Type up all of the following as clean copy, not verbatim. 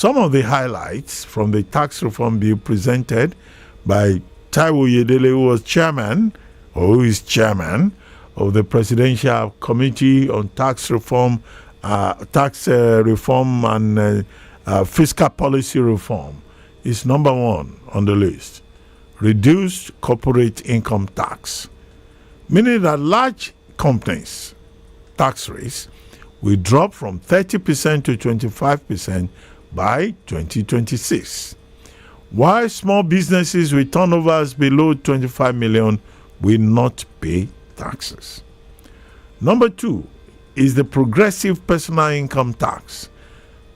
Some of the highlights from the tax reform bill presented by Taiwo Yedele, who was chairman, or who is chairman, of the Presidential Committee on Tax Reform, Reform and Fiscal Policy Reform, is number one on the list. Reduced corporate income tax, meaning that large companies' tax rates will drop from 30% to 25% by 2026, while small businesses with turnovers below 25 million will not pay taxes. Number two is the progressive personal income tax,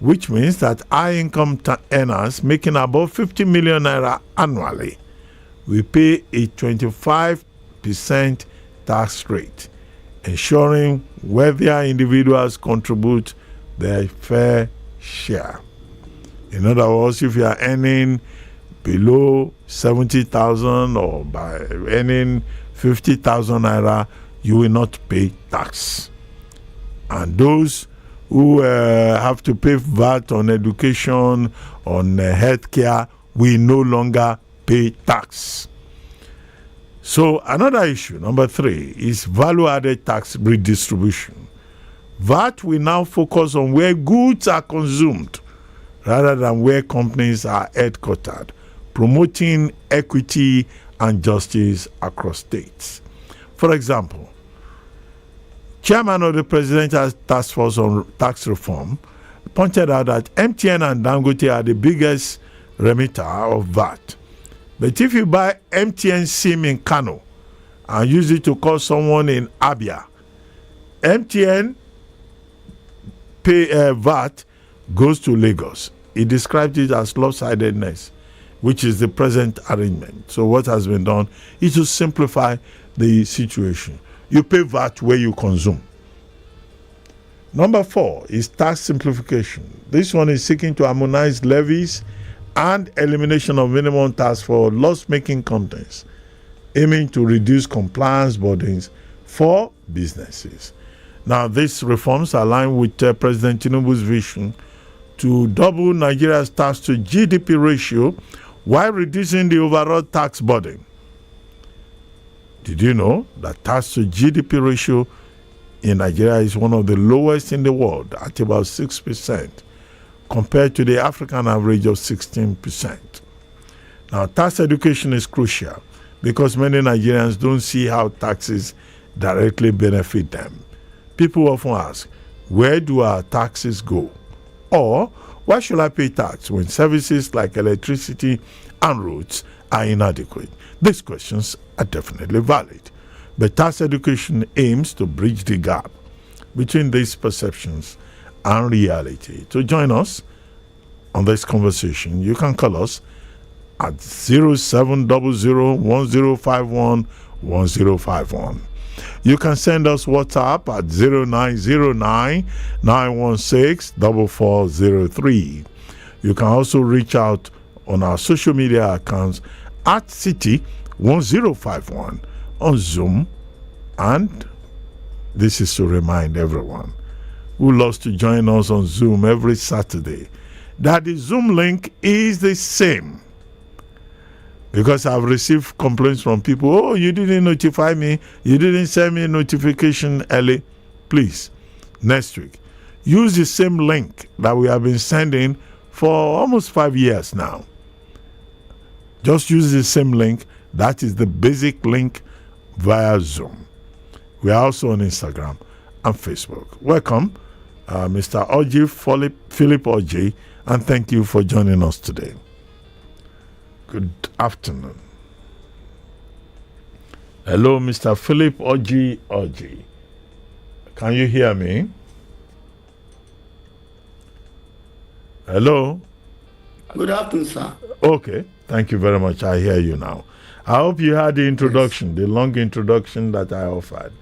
which means that high-income earners making above 50 million naira annually will pay a 25% tax rate, ensuring wealthier individuals contribute their fair share. In other words, if you are earning below 70,000 or by earning 50,000 naira, you will not pay tax. And those who have to pay VAT on education, on healthcare, will no longer pay tax. So another issue, number three, is value-added tax redistribution. VAT will now focus on where goods are consumed rather than where companies are headquartered, promoting equity and justice across states. For example, Chairman of the Presidential Task Force on Tax Reform pointed out that MTN and Dangote are the biggest remitter of VAT. But if you buy MTN SIM in Kano and use it to call someone in Abia, MTN VAT goes to Lagos. He described it as lopsidedness, which is the present arrangement. So what has been done is to simplify the situation. You pay VAT where you consume. Number four is tax simplification. This one is seeking to harmonize levies and elimination of minimum tax for loss-making companies, aiming to reduce compliance burdens for businesses. Now, these reforms align with President Tinubu's vision to double Nigeria's tax-to-GDP ratio while reducing the overall tax burden. Did you know that tax-to-GDP ratio in Nigeria is one of the lowest in the world at about 6%, compared to the African average of 16%? Now, tax education is crucial because many Nigerians don't see how taxes directly benefit them. People often ask, where do our taxes go? Or, why should I pay tax when services like electricity and roads are inadequate? These questions are definitely valid. But tax education aims to bridge the gap between these perceptions and reality. To join us on this conversation, you can call us at 0700-1051-1051. You can send us WhatsApp at 0909-916-4403. You can also reach out on our social media accounts at City1051 on Zoom. And this is to remind everyone who loves to join us on Zoom every Saturday that the Zoom link is the same. Because I've received complaints from people, oh, you didn't notify me, you didn't send me a notification early. Please, next week, use the same link that we have been sending for almost 5 years now. Just use the same link. That is the basic link via Zoom. We are also on Instagram and Facebook. Welcome, Mr. Oji, Philip Oji, and thank you for joining us today. Good afternoon. Hello, Mr. Philip Oji. Can you hear me? Hello? Good afternoon, sir. Okay, thank you very much. I hear you now. I hope you had the introduction, yes, the long introduction that I offered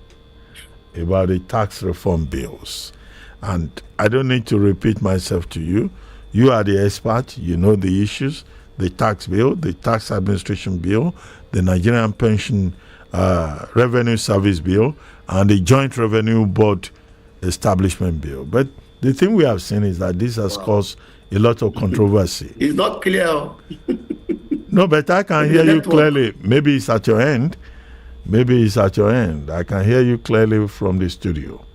about the tax reform bills. And I don't need to repeat myself to you. You are the expert. You know the issues. The tax bill, the tax administration bill, the Nigerian pension revenue service bill, and the joint revenue board establishment bill. But the thing we have seen is that this has caused a lot of controversy. It's not clear. No, but I can hear you clearly. Maybe it's at your end. Maybe it's at your end. I can hear you clearly from the studio.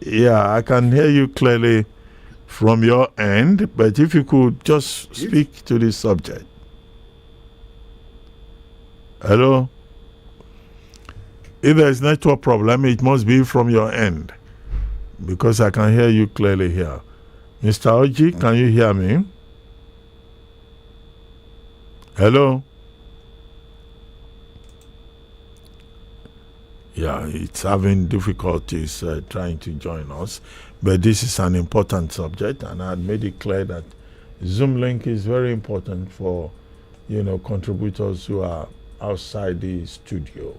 Yeah, I can hear you clearly from your end, but if you could just speak to the subject. Hello? If there's network problem, it must be from your end, because I can hear you clearly here. Mr. Oji, can you hear me? Hello? Yeah, it's having difficulties trying to join us, but this is an important subject, and I had made it clear that Zoom link is very important for, contributors who are outside the studio.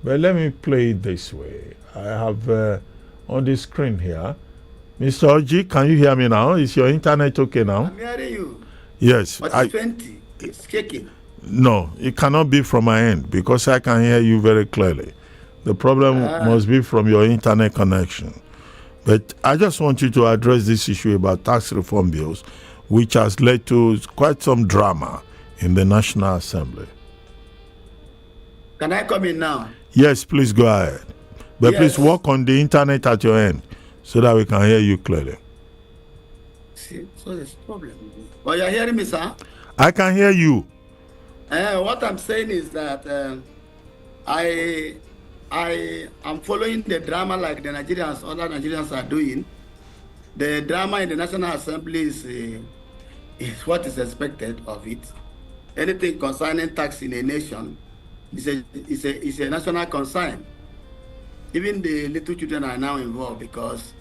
But let me play it this way. I have on the screen here, Mr. Oji, can you hear me now? Is your internet okay now? I'm hearing you. Yes. But it's 20. It's shaking. No, it cannot be from my end because I can hear you very clearly. The problem must be from your internet connection. But I just want you to address this issue about tax reform bills, which has led to quite some drama in the National Assembly. Can I come in now? Yes, please go ahead. But please work on the internet at your end so that we can hear you clearly. See, so there's a problem. But you're hearing me, sir? I can hear you. What I'm saying is that I am following the drama like the Nigerians, other Nigerians are doing. The drama in the National Assembly is what is expected of it. Anything concerning tax in a nation is a national concern. Even the little children are now involved because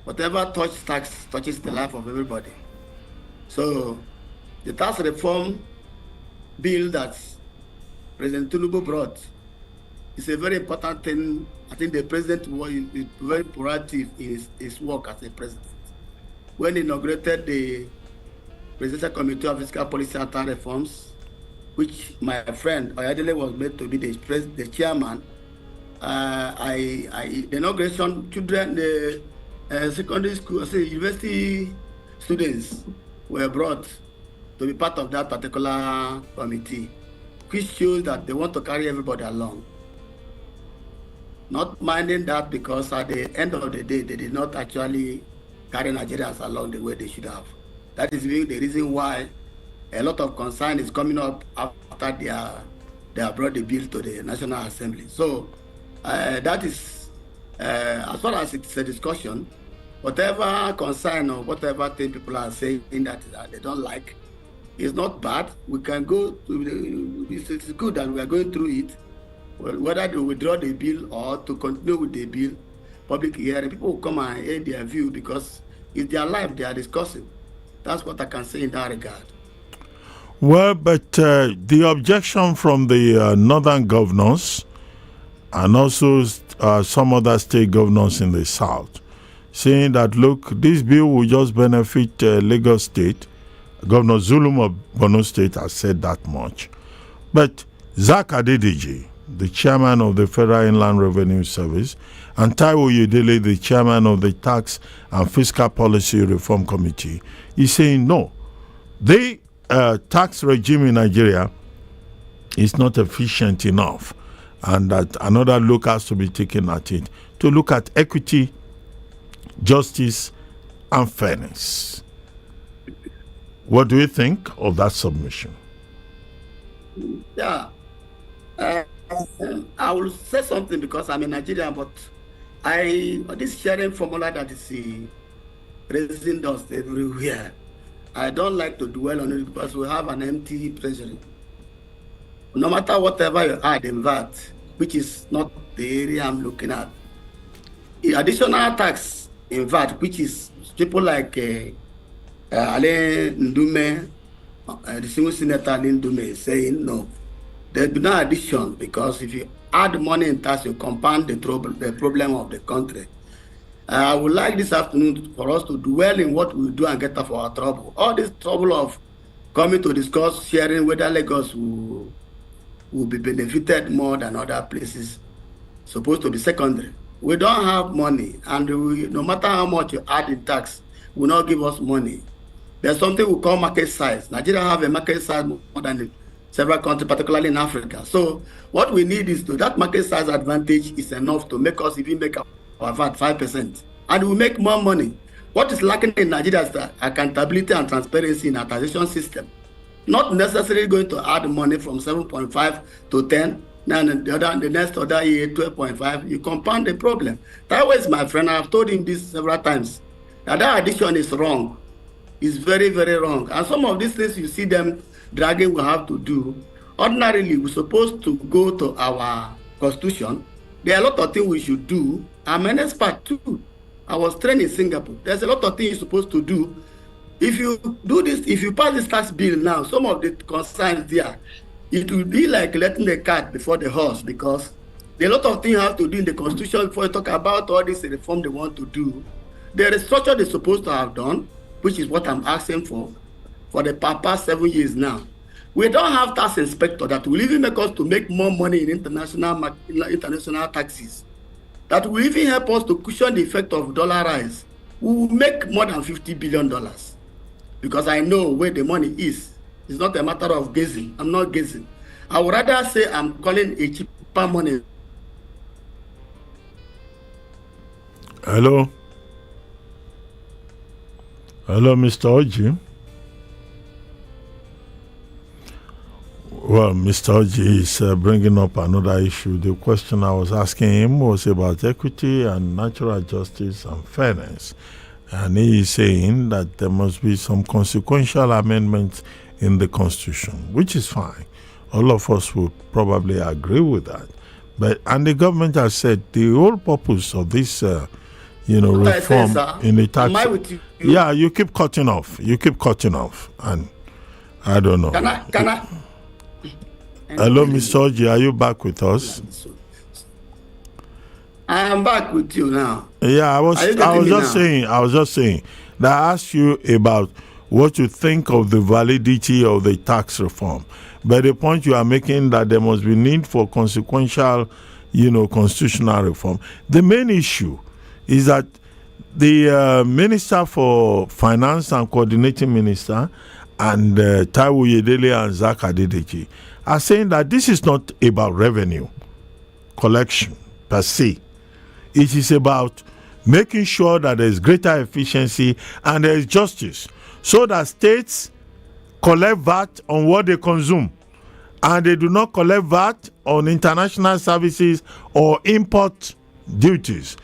whatever tax touches the life of everybody. So the tax reform bill that President Tinubu brought is a very important thing. I think the president was very proactive in his work as a president. When he inaugurated the Presidential Committee of Fiscal Policy and Tax Reforms, which my friend Oyadele was made to be the chairman, the inauguration, children, the secondary school, university students were brought to be part of that particular committee, which shows that they want to carry everybody along. Not minding that because at the end of the day, they did not actually carry Nigerians along the way they should have. That is the reason why a lot of concern is coming up after they have brought the bill to the National Assembly. So that is, as far as it's a discussion, whatever concern or whatever thing people are saying that they don't like is not bad. We can go to it's good that we are going through it. Well, whether to withdraw the bill or to continue with the bill, public hearing, people will come and air their view because it's their life they are discussing. That's what I can say in that regard. Well, but the objection from the northern governors and also some other state governors in the south, saying that, look, this bill will just benefit Lagos State. Governor Zulum of Borno State has said that much. But Zak Adediji, the chairman of the Federal Inland Revenue Service, and Taiwo Yedele, the chairman of the Tax and Fiscal Policy Reform Committee, is saying no. The tax regime in Nigeria is not efficient enough, and that another look has to be taken at it to look at equity, justice, and fairness. What do you think of that submission? Yeah. I will say something because I'm a Nigerian, but this sharing formula that is raising dust everywhere, I don't like to dwell on it because we have an empty treasury. No matter whatever you add in that, which is not the area I'm looking at, the additional tax in VAT, which is people like Ale Ndume, the single senator Ale Ndume is saying no. There'll be no addition because if you add money in tax, you compound the problem of the country. I would like this afternoon for us to dwell in what we do and get off our trouble. All this trouble of coming to discuss sharing whether Lagos will be benefited more than other places, supposed to be secondary. We don't have money, and no matter how much you add in tax, will not give us money. There's something we call market size. Nigeria have a market size more than several countries, particularly in Africa. So what we need is that market size advantage is enough to make us even make our VAT 5%. And we make more money. What is lacking in Nigeria is the accountability and transparency in our taxation system. Not necessarily going to add money from 7.5 to 10. Then the next other year, 12.5, you compound the problem. That was my friend. I've told him this several times. That addition is wrong. It's very, very wrong. And some of these things you see them dragging we have to do. Ordinarily, we're supposed to go to our constitution. There are a lot of things we should do. I'm an expert too. I was trained in Singapore. There's a lot of things you're supposed to do. If you do this, if you pass this tax bill now, some of the concerns there, it will be like letting the cat before the horse, because there are a lot of things you have to do in the constitution before you talk about all this reform they want to do. The restructure they're supposed to have done, which is what I'm asking for the past 7 years now. We don't have tax inspector that will even make us to make more money in international taxes. That will even help us to cushion the effect of dollar rise. We will make more than $50 billion, because I know where the money is. It's not a matter of guessing. I'm not guessing. I would rather say I'm calling a cheaper money. Hello? Hello, Mr. Oji? Well, Mr. Oji is bringing up another issue. The question I was asking him was about equity and natural justice and fairness. And he is saying that there must be some consequential amendments in the Constitution, which is fine. All of us would probably agree with that. And the government has said the whole purpose of this, reform in the tax. Am I with you? Yeah, you keep cutting off. And I don't know. Can I? Hello, Mr. Oji, are you back with us? I am back with you now. Yeah, I was just saying that I asked you about what you think of the validity of the tax reform. But the point you are making that there must be need for consequential, constitutional reform. The main issue is that the Minister for Finance and Coordinating Minister and Taiwo Yedele and Zak Adedeji are saying that this is not about revenue collection per se. It is about making sure that there is greater efficiency and there is justice, so that states collect VAT on what they consume and they do not collect VAT on international services or import duties,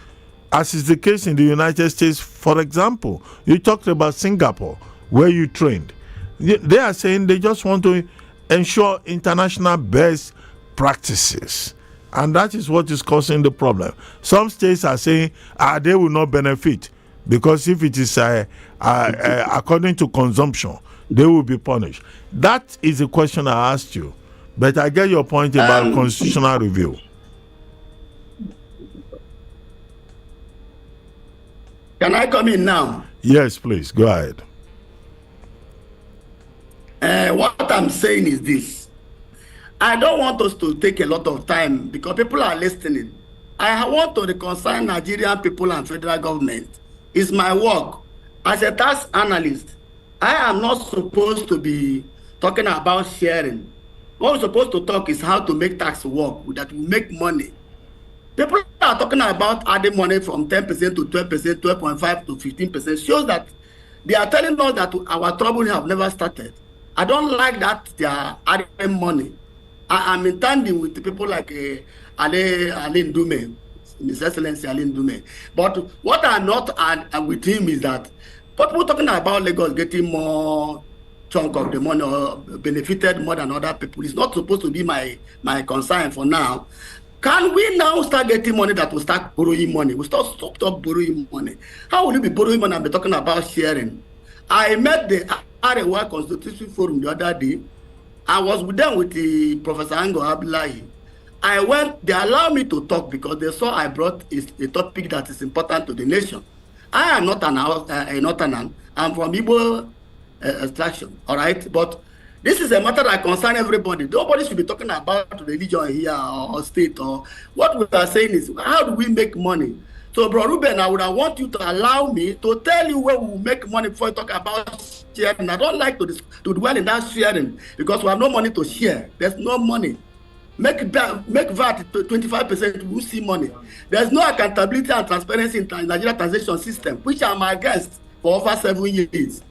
as is the case in the United States. For example, you talked about Singapore, where you trained. They are saying they just want to ensure international best practices. And that is what is causing the problem. Some states are saying they will not benefit, because if it is according to consumption, they will be punished. That is the question I asked you. But I get your point about constitutional review. Can I come in now? Yes, please. Go ahead. What I'm saying is this. I don't want us to take a lot of time, because people are listening. I want to reconcile Nigerian people and federal government. It's my work. As a tax analyst, I am not supposed to be talking about sharing. What we're supposed to talk is how to make tax work, that will make money. People are talking about adding money from 10% to 12%, 12.5 to 15%. Shows that they are telling us that our trouble have never started. I don't like that they are adding money. I'm in tandem with the people like Ale Ndume, His Excellency Ale Ndume. But what I'm not with him is that people talking about Lagos getting more chunk of the money or benefited more than other people. It's not supposed to be my concern for now. Can we now start getting money that will start borrowing money? We stop borrowing money. How will you be borrowing money and be talking about sharing? I met the Arewa Constitution Forum the other day. I was with them with the Professor Ango Abdullahi. I went, they allowed me to talk because they saw I brought a topic that is important to the nation. I am not an Northerner. I'm from Igbo extraction, all right? But This is a matter that concerns everybody. Nobody should be talking about religion here or state. Or what we are saying is, how do we make money? So, Bro Reuben, I would want you to allow me to tell you where we will make money before you talk about sharing. I don't like to dwell in that sharing because we have no money to share. There's no money. Make VAT 25%, we will see money. There's no accountability and transparency in the Nigeria taxation system, which I'm against for over 7 years.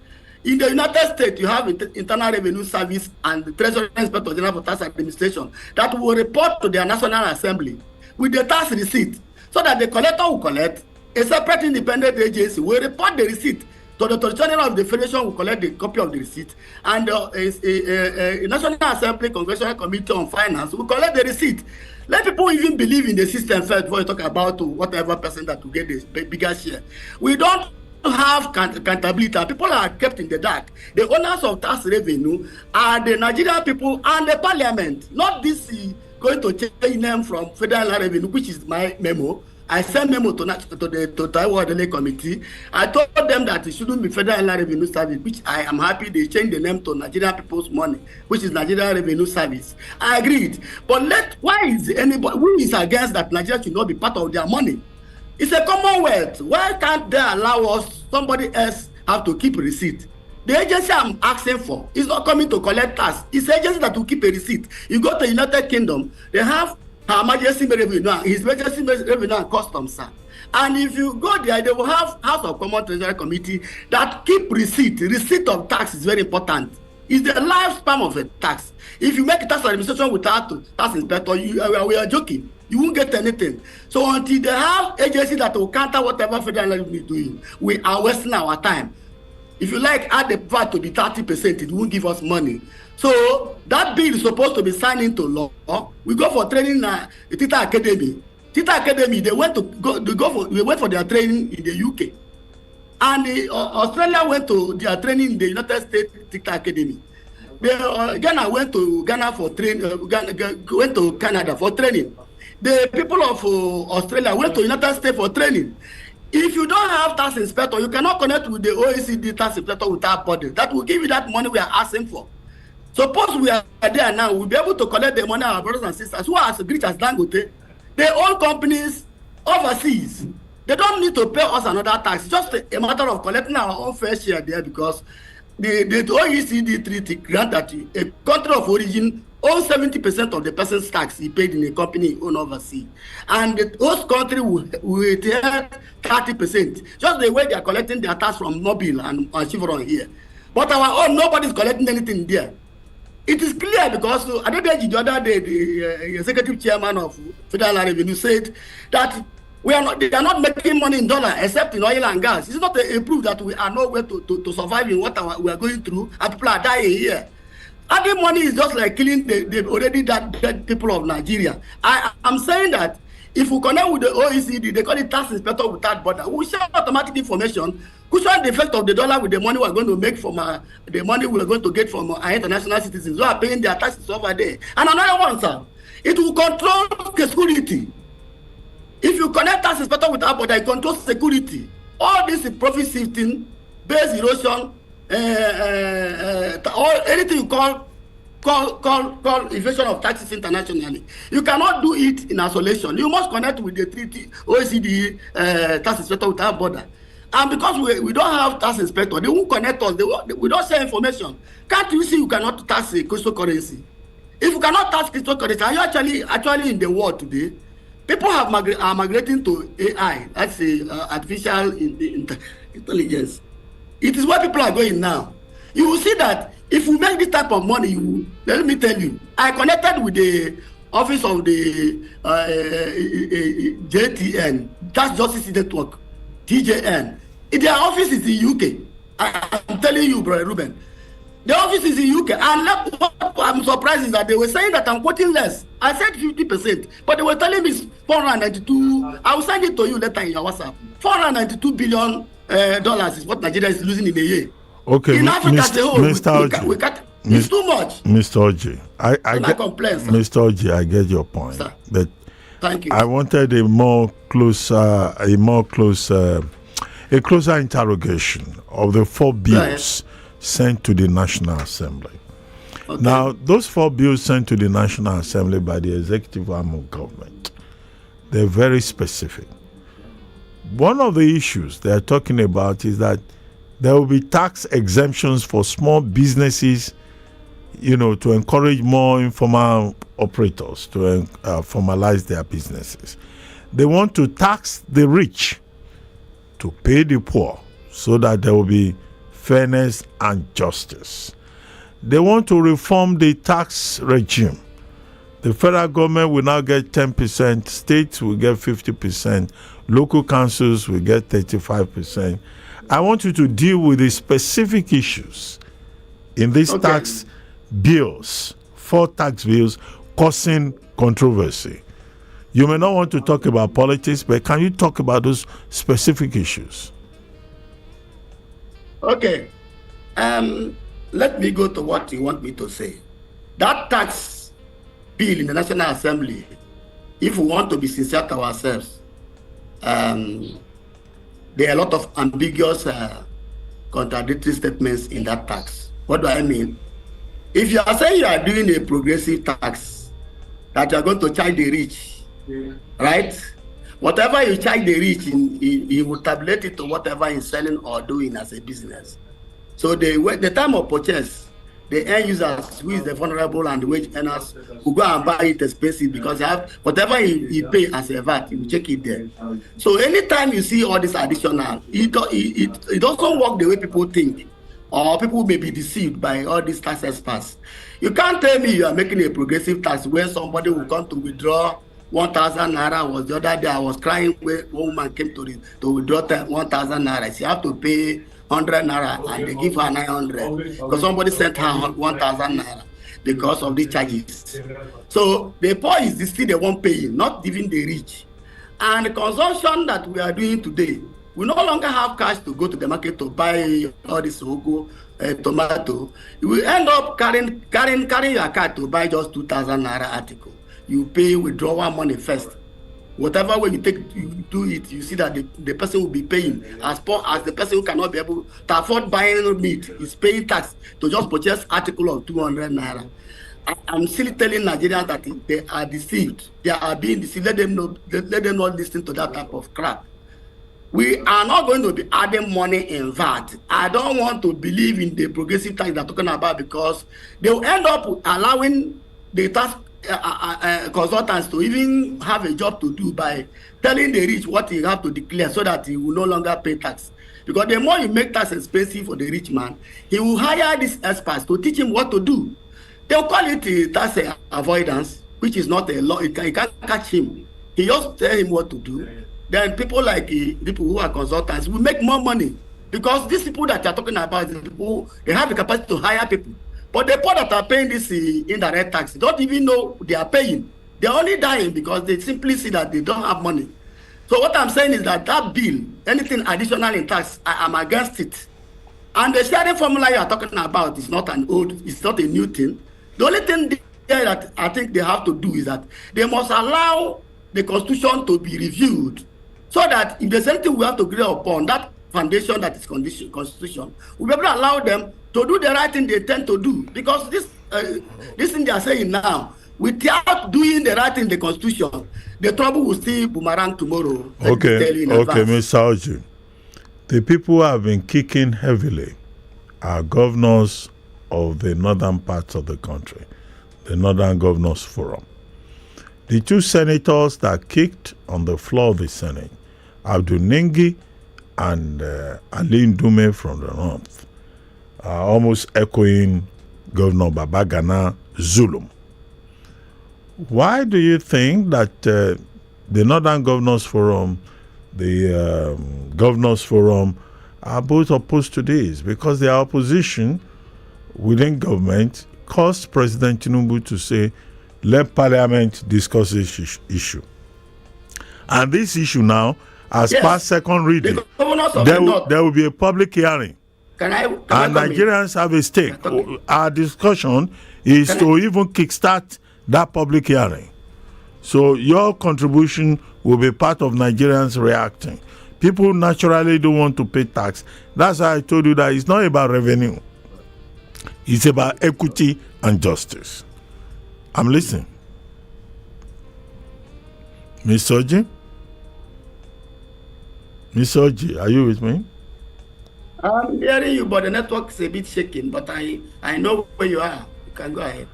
In the United States, you have Internal Revenue Service and the Treasury Inspector General for Tax Administration that will report to their National Assembly with the tax receipt, so that the collector will collect. A separate independent agency will report the receipt to the Attorney General of the Federation, will collect the copy of the receipt, and a National Assembly Congressional Committee on Finance will collect the receipt. Let people even believe in the system first before you talk about whatever person that will get the bigger share. We don't have accountability, and people are kept in the dark. The owners of tax revenue are the Nigerian people and the parliament, not this going to change name from federal revenue, which is my memo. I sent memo to Taiwan Delay Committee. I told them that it shouldn't be Federal Revenue Service, which I am happy they changed the name to Nigerian People's Money, which is Nigerian Revenue Service. I agreed. But why is anybody who is against that Nigeria should not be part of their money? It's a commonwealth. Why can't they allow us, somebody else have to keep a receipt? The agency I'm asking for is not coming to collect tax. It's the agency that will keep a receipt. You go to the United Kingdom, they have Her Majesty Revenue, His Majesty Revenue and Customs, sir. And if you go there, they will have House of Commons Treasury Committee that keep receipt. Receipt of tax is very important. It's the lifespan of a tax. If you make a tax administration without tax inspector, we are joking. You won't get anything. So until they have agency that will counter whatever federal revenue is doing, we are wasting our time. If you like, add the VAT to be 30%, it won't give us money. So that bill is supposed to be signed into law. We go for training at Tita Academy. Tita Academy, they went for their training in the UK. And Australia went to their training in the United States Tita Academy. Ghana went to Ghana for training. Went to Canada for training. The people of Australia went to United States for training. If you don't have tax inspector, you cannot connect with the OECD tax inspector without body. That will give you that money we are asking for. Suppose we are there now, we'll be able to collect the money of our brothers and sisters who are as rich as Dangote. They own companies overseas. They don't need to pay us another tax. It's just a matter of collecting our own fair share there, because the OECD treaty grant that a country of origin owns 70% of the person's tax he paid in a company owned overseas. And the host country will take 30%. Just the way they are collecting their tax from Mobile and Chevron here. But our own, nobody's collecting anything there. It is clear because Adedeji the other day, the executive chairman of Federal Revenue said that they are not making money in dollar except in oil and gas. It's not a proof that we are nowhere to survive in what we are going through, and people are dying here. Adding money is just like killing the already dead people of Nigeria. I'm saying that if we connect with the OECD, they call it tax inspector without border, we share automatic information, cushion the effect of the dollar with the money we're going to make from the money we're going to get from our international citizens who are paying their taxes over there. And another one, sir, it will control security. If you connect tax inspector without border, it controls security. All this is profit shifting, base erosion, or anything you call evasion of taxes internationally. You cannot do it in isolation. You must connect with the treaty, OECD tax inspector without border. And because we don't have tax inspector, they won't connect us. We don't share information. Can't you see you cannot tax a cryptocurrency? If you cannot tax cryptocurrency, are you actually in the world today? People are migrating to AI, that's artificial intelligence. It is where people are going now. You will see that if we make this type of money, let me tell you, I connected with the office of the JTN, Tax Justice Network, TJN. Their office is in UK. I'm telling you, Bro Reuben. The office is in UK. And what I'm surprised is that they were saying that I'm quoting less. I said 50%, but they were telling me 492. I will send it to you later in your WhatsApp. $492 billion is what Nigeria is losing in a year. Okay, in Africa, Mr. Oji. It's too much. Mr. Oji, I get complain, Mr. Oji, I get your point. Sir. But Thank you. I wanted a closer interrogation of the 4 bills sent to the National Assembly. Okay. Now, those 4 bills sent to the National Assembly by the executive arm of government, they're very specific. One of the issues they're talking about is that there will be tax exemptions for small businesses, to encourage more informal operators to formalize their businesses. They want to tax the rich to pay the poor so that there will be fairness and justice. They want to reform the tax regime. The federal government will now get 10%, states will get 50%, local councils will get 35%. I want you to deal with the specific issues in these tax bills, 4 tax bills causing controversy. You may not want to talk about politics, but can you talk about those specific issues? Okay. Let me go to what you want me to say. That tax bill in the National Assembly, if we want to be sincere to ourselves, there are a lot of ambiguous contradictory statements in that tax. What do I mean? If you are saying you are doing a progressive tax, that you are going to charge the rich, right? Whatever you charge the rich, you will tabulate it to whatever he's selling or doing as a business. So the time of purchase, the end users, who is the vulnerable and the wage earners, who go and buy it expensive because they have whatever he pay as a VAT, you check it there. So anytime you see all this additional, it doesn't work the way people think, or people may be deceived by all these tax experts. You can't tell me you are making a progressive tax when somebody will come to withdraw 1,000 naira. Was the other day I was crying when one woman came to withdraw 1,000 naira. She have to pay 100 naira and they give her 900 because somebody sent her 1,000 naira because of the charges. So the poor is still the one paying, not even the rich. And the consumption that we are doing today, we no longer have cash to go to the market to buy all this ugu, tomato. You will end up carrying your card to buy just 2,000 naira article. You pay withdrawal money first. Whatever way you do it, you see that the person will be paying as poor as the person who cannot be able to afford buying meat is paying tax to just purchase article of 200 naira. I'm still telling Nigerians that they are deceived. They are being deceived. Let them not listen to that type of crap. We are not going to be adding money in VAT. I don't want to believe in the progressive tax they're talking about because they will end up allowing the tax consultants to even have a job to do by telling the rich what he have to declare so that he will no longer pay tax. Because the more you make tax expensive for the rich man, he will hire these experts to teach him what to do. They'll call it tax avoidance, which is not a law. You can't catch him. He just tell him what to do. Then people like people who are consultants will make more money because these people that you're talking about, they have the capacity to hire people. But the people that are paying this indirect tax don't even know they are paying. They're only dying because they simply see that they don't have money. So what I'm saying is that bill, anything additional in tax, I am against it. And the sharing formula you are talking about is not it's not a new thing. The only thing there that I think they have to do is that they must allow the Constitution to be reviewed so that if there's anything we have to agree upon, that foundation that is Constitution, we'll be able to allow them to do the right thing they tend to do. Because this thing they are saying now, without doing the right thing in the Constitution, the trouble will still boomerang tomorrow. Okay, Mr. Oji. The people who have been kicking heavily are governors of the northern parts of the country, the Northern Governors Forum. The 2 senators that kicked on the floor of the Senate, Abdul Nengi and Ali Ndume from the north, are almost echoing Governor Babagana Zulum. Why do you think that the Northern Governors Forum, the Governors Forum, are both opposed to this? Because their opposition within government caused President Tinubu to say, let Parliament discuss this issue. And this issue now has passed second reading. There will be a public hearing. And Nigerians have a stake. Our discussion is to even kickstart that public hearing. So your contribution will be part of Nigerians reacting. People naturally don't want to pay tax. That's why I told you that it's not about revenue. It's about equity and justice. I'm listening. Miss Oji? Miss Oji, are you with me? I'm hearing you, but the network is a bit shaking. But I know where you are. You can go ahead.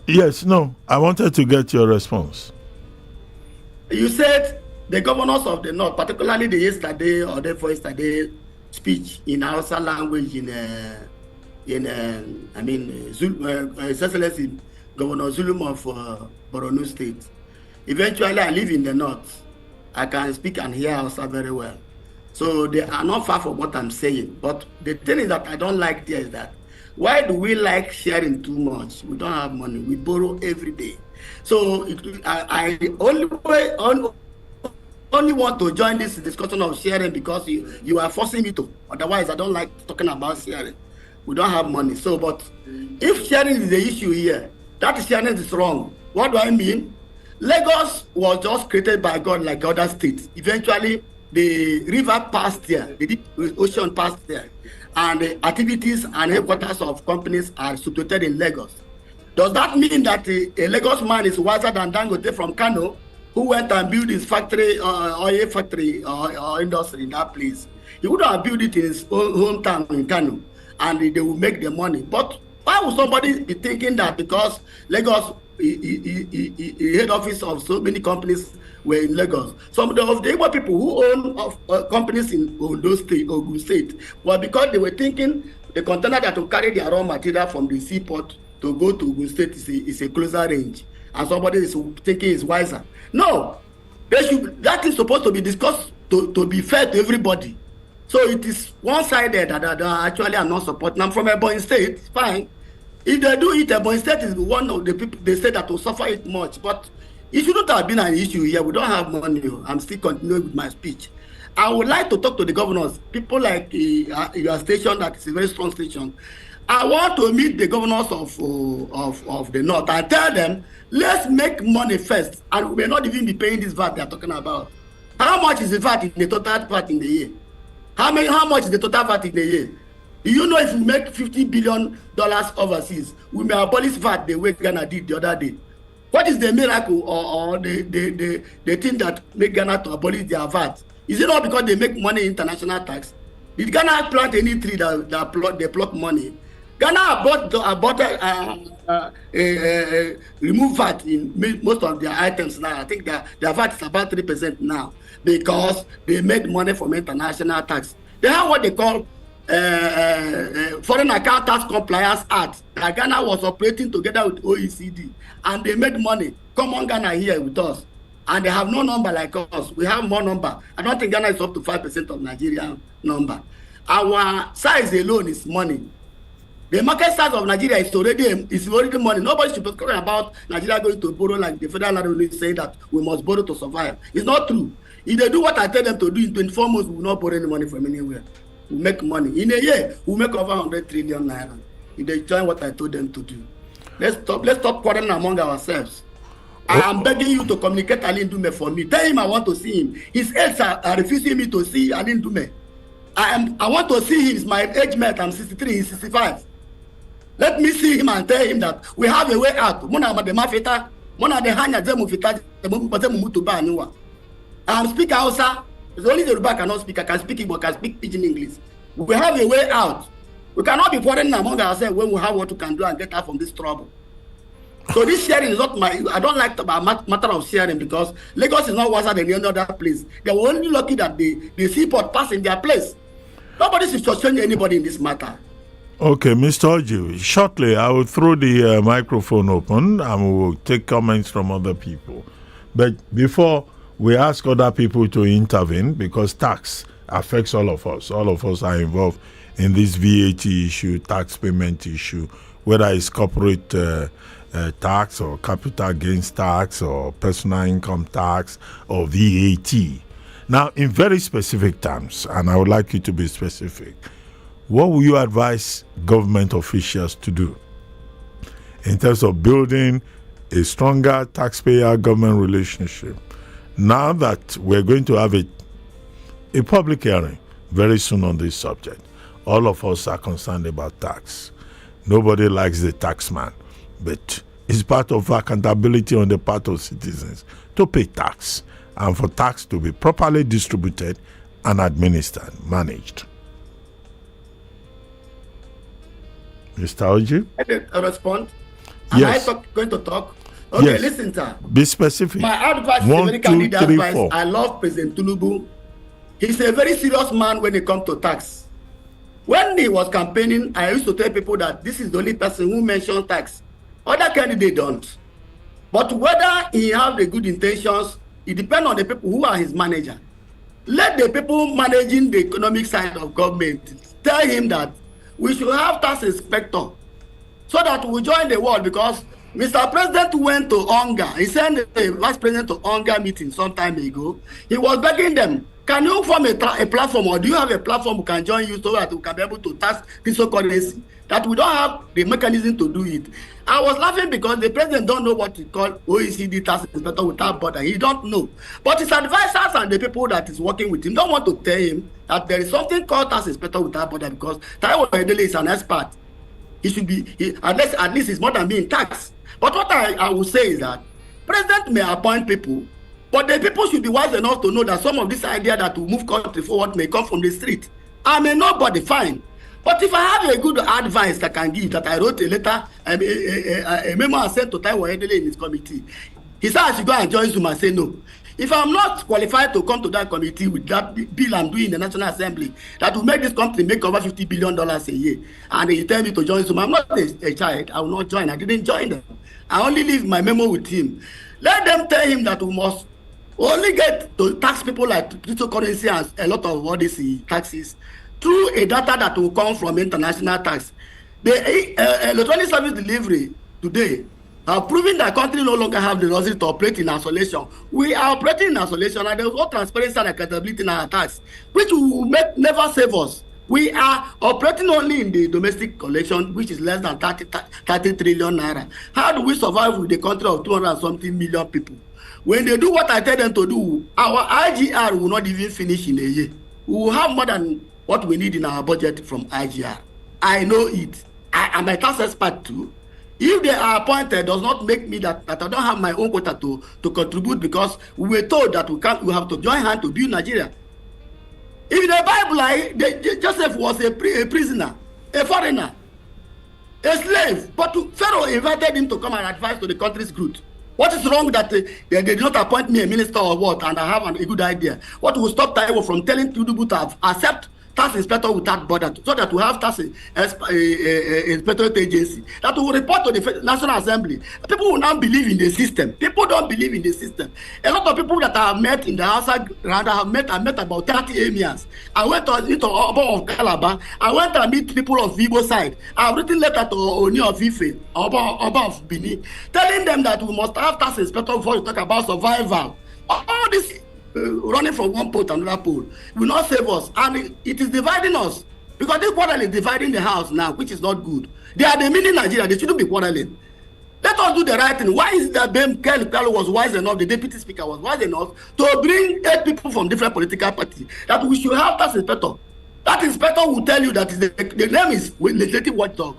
Yes, no. I wanted to get your response. You said the governors of the North, particularly the yesterday or the for yesterday speech in Hausa language His Excellency Governor Zulum of Borno State. Eventually, I live in the North. I can speak and hear Hausa very well. So they are not far from what I'm saying. But the thing is that I don't like there is that why do we like sharing too much? We don't have money. We borrow every day. So I only want to join this discussion of sharing because you are forcing me to. Otherwise, I don't like talking about sharing. We don't have money. So, but if sharing is the issue here, that sharing is wrong. What do I mean? Lagos was just created by God like other states. Eventually, the river passed there, the deep ocean passed there, and the activities and headquarters of companies are situated in Lagos. Does that mean that a Lagos man is wiser than Dangote from Kano, who went and built his factory, oil factory or industry in that place? He would have built it in his own hometown in Kano, and they will make the money. But why would somebody be thinking that because Lagos, head office of so many companies were in Lagos? Some of the Igbo people who own companies in Ogun State, well, because they were thinking the container that will carry their raw material from the seaport to go to Ogun State is a closer range, and somebody is thinking is wiser. No, that is supposed to be discussed to be fair to everybody. So it is one-sided that actually I'm not supporting. I'm from Ebonyi State, fine. If they do it, Ebonyi State is one of the people they say that will suffer it much. But it shouldn't have been an issue here. We don't have money. I'm still continuing with my speech. I would like to talk to the governors, people like your station, that is a very strong station. I want to meet the governors of the North and tell them, let's make money first. And we may not even be paying this VAT they're talking about. How much is the VAT in the total VAT in the year? How much is the total VAT in the year? You know, if we make $50 billion overseas, we may abolish VAT the way Ghana did the other day. What is the miracle or the thing that make Ghana to abolish their VAT? Is it not because they make money in international tax? Did Ghana plant any tree they pluck money? Ghana remove VAT in most of their items now. I think their VAT is about 3% now because they made money from international tax. They have what they call Foreign Account Tax Compliance Act that Ghana was operating together with OECD, and they made money. Come on, Ghana here with us, and they have no number like us. We have more number. I don't think Ghana is up to 5% of Nigerian number. Our size alone is money. The market size of Nigeria is already money. Nobody should be talking about Nigeria going to borrow like the federal revenue is saying that we must borrow to survive. It's not true. If they do what I tell them to do in 24 months, we will not borrow any money from anywhere. We make money. In a year, we make over 100 trillion naira. If they join what I told them to do. Let's stop quarreling among ourselves. I am begging you to communicate Alin Dume for me. Tell him I want to see him. His aides are refusing me to see Alin Dume. I want to see him. He's my age mate. I'm 63, he's 65. Let me see him and tell him that we have a way out. I'm speaking Hausa. It's only the Yoruba cannot speak. I can speak Igbo, I can speak Pidgin English. We have a way out. We cannot be quarreling among ourselves when we have what we can do and get out from this trouble. So this sharing is not I don't like the matter of sharing because Lagos is not worse than any other place. They were only lucky that the seaport passed in their place. Nobody should change anybody in this matter. Okay, Mr. Oji, shortly I will throw the microphone open and we will take comments from other people. But before we ask other people to intervene, because tax affects all of us. All of us are involved in this VAT issue, tax payment issue, whether it's corporate tax or capital gains tax or personal income tax or VAT. Now, in very specific terms, and I would like you to be specific, what will you advise government officials to do in terms of building a stronger taxpayer-government relationship? Now that we're going to have a public hearing very soon on this subject, all of us are concerned about tax. Nobody likes the taxman, but it's part of accountability on the part of citizens to pay tax and for tax to be properly distributed and administered, managed. Mr. Oji? I respond. Yes. Am I going to talk? Okay, yes. Listen, sir. Be specific. My advice is a very candid advice. I love President Tinubu. He's a very serious man when it comes to tax. When he was campaigning, I used to tell people that this is the only person who mentions tax. Other candidates don't. But whether he have the good intentions, it depends on the people who are his manager. Let the people managing the economic side of government tell him that we should have tax inspector so that we join the world, because Mr. President went to UNGA. He sent the vice president to UNGA meeting some time ago. He was begging them, can you form a platform, or do you have a platform who can join you so that we can be able to tax cryptocurrency? That we don't have the mechanism to do it. I was laughing because the president don't know what to call OECD tax inspector without border. He don't know. But his advisors and the people that is working with him don't want to tell him that there is something called tax inspector without border, because Taiwo Edele is an expert. He should be, at least he's more than being taxed. But what I will say is that president may appoint people, but the people should be wise enough to know that some of this idea that will move country forward may come from the street. I may nobody fine. But if I have a good advice that I can give, that I wrote a letter, a memo I sent to Taiwo Edele in his committee, he said I should go and join Zoom. I say no. If I'm not qualified to come to that committee with that bill I'm doing in the National Assembly, that will make this country make over $50 billion a year, and they tell me to join Zoom, I'm not a child, I will not join. I didn't join them. I only leave my memo with him. Let them tell him that we must only get to tax people like cryptocurrency and a lot of all these taxes through a data that will come from international tax. The electronic service delivery today have proven that country no longer have the resources to operate in isolation. We are operating in isolation, and there is no transparency and accountability in our tax, which will never save us. We are operating only in the domestic collection, which is less than 30 trillion naira. How do we survive with a country of 200-something million people? When they do what I tell them to do, our IGR will not even finish in a year. We will have more than what we need in our budget from IGR. I know it. I am a tax expert too. If they are appointed, does not make me that I don't have my own quota to contribute, because we were told that we have to join hands to build Nigeria. In the Bible, Joseph was a prisoner, a foreigner, a slave, but Pharaoh invited him to come and advise to the country's good. What is wrong that they did not appoint me a minister or what, and I have a good idea? What will stop Taiwo from telling Tinubu to accept tax inspector without border, so that we have tax inspectorate agency that will report to the National Assembly? People will not believe in the system. People don't believe in the system. A lot of people that I have met in the outside ground, I met about 30 emirs. I went into Oba of Calabar. I went to meet people of Vibo side. I have written letter to Oni of Ife, Oba of Bini, telling them that we must have tax inspector before you talk about survival. All this running from one pole to another pole will not save us, and it is dividing us, because this quarrel is dividing the house now, which is not good. They are the mini Nigeria. They shouldn't be quarreling. Let us do the right thing. Why is it that Ben Kalu was wise enough, the deputy speaker was wise enough to bring 8 people from different political parties, that we should have tax inspector? That inspector will tell you that the name is legislative watchdog.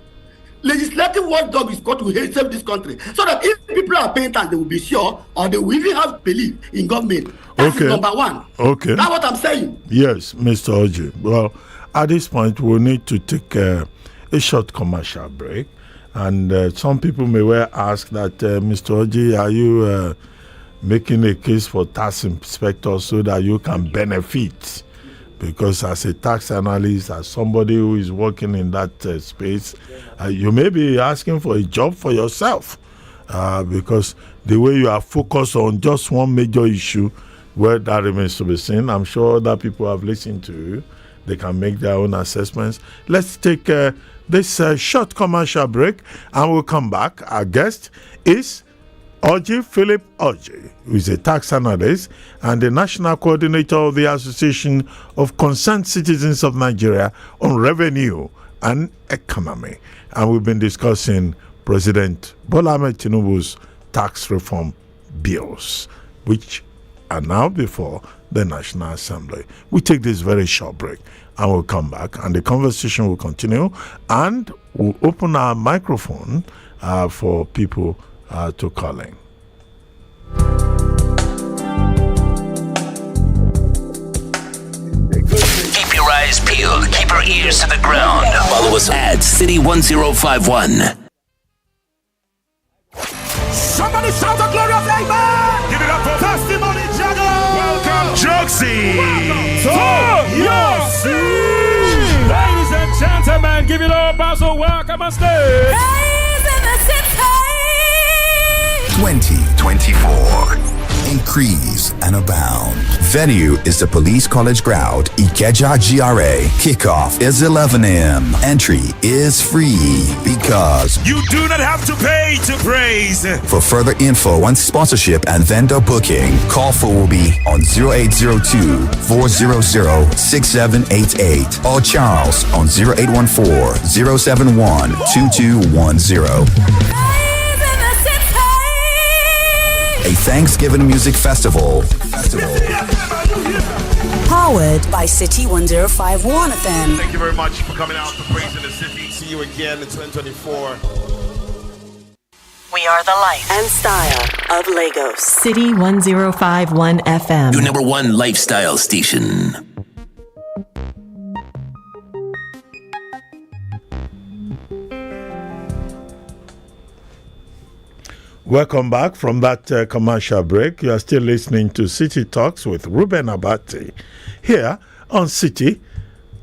Legislative watchdog is what will save this country, so that if people are paying tax, they will be sure, or they will even have belief in government. That's number one. Okay. That's what I'm saying. Yes, Mr. Oji. Well, at this point, we'll need to take a short commercial break. And some people may well ask that, Mr. Oji, are you making a case for tax inspectors so that you can benefit? Because as a tax analyst, as somebody who is working in that space, you may be asking for a job for yourself, because the way you are focused on just one major issue, well, that remains to be seen. I'm sure other people have listened to you. They can make their own assessments. Let's take this short commercial break, and we'll come back. Our guest is Oji Philip Oji, who is a tax analyst and the national coordinator of the Association of Concerned Citizens of Nigeria on Revenue and Economy. And we've been discussing President Bola Ahmed Tinubu's tax reform bills, which are now before the National Assembly. We take this very short break and we'll come back and the conversation will continue, and we'll open our microphone for people to call in. Keep your eyes peeled. Keep your ears to the ground. Follow us at City 1051. Somebody shout a glorious amen! Give it up for Testimony Juggle! Welcome, Joxy! Ladies and gentlemen, give it up as a welcome on stage! 2024. Increase and abound. Venue is the Police College Ground, Ikeja GRA. Kickoff is 11 a.m. Entry is free because you do not have to pay to praise. For further info on sponsorship and vendor booking, call for will be on 0802-400-6788 or Charles on 0814-071-2210. A Thanksgiving music festival. Powered by City 1051 FM. Thank you very much for coming out to Praise in the City. See you again in 2024. We are the life and style of Lagos. City 1051 FM. Your number one lifestyle station. Welcome back from that commercial break. You are still listening to City Talks with Reuben Abati here on City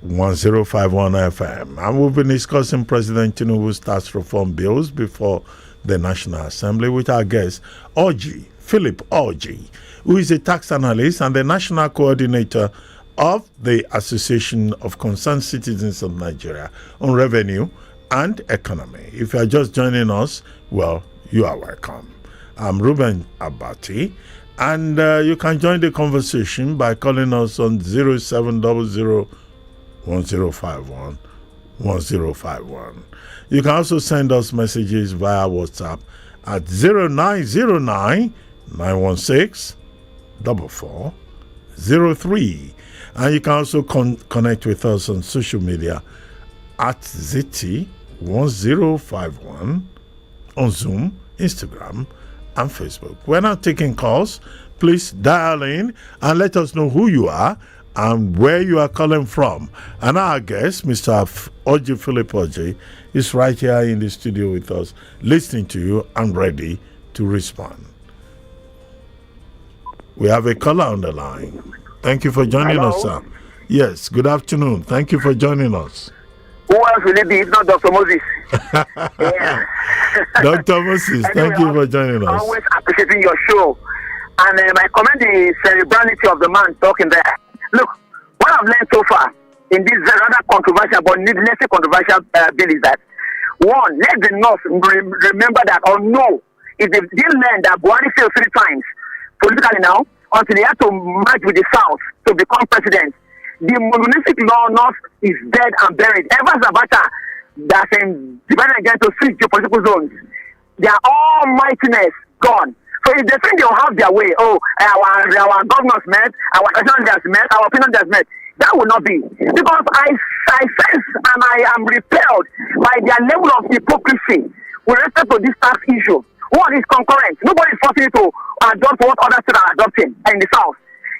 1051 FM. And we've been discussing President Tinubu's tax reform bills before the National Assembly with our guest, Philip Orji, who is a tax analyst and the national coordinator of the Association of Concerned Citizens of Nigeria on Revenue and Economy. If you are just joining us, well, you are welcome. I'm Reuben Abati, and you can join the conversation by calling us on 0700-1051-1051. You can also send us messages via WhatsApp at 0909-916-4403. And you can also connect with us on social media at ZT1051 on Zoom, Instagram, and Facebook. We're not taking calls. Please dial in and let us know who you are and where you are calling from. And our guest, Mr. Philip Orji, is right here in the studio with us, listening to you and ready to respond. We have a caller on the line. Thank you for joining us, sir. Yes, good afternoon. Thank you for joining us. Who else will it be if not Dr. Moses? Yeah. Dr. Moses, thank you for joining us. Always appreciating your show. And I commend the cerebrality of the man talking there. Look, what I've learned so far in this rather controversial but needlessly controversial bill is that, one, let the North remember that, or know, if they didn't learn that Buhari failed 3 times politically now, until he had to merge with the South to become president, the monolithic law North is dead and buried. Ever since Abati that's divided again to 6 geopolitical zones, their almightiness gone. So if they think they'll have their way, our governors met, our national leaders met, our opinion leaders met, that will not be. Because I sense and I am repelled by their level of hypocrisy with respect to this tax issue. One is concurrent. Nobody is forcing you to adopt what others are adopting in the South.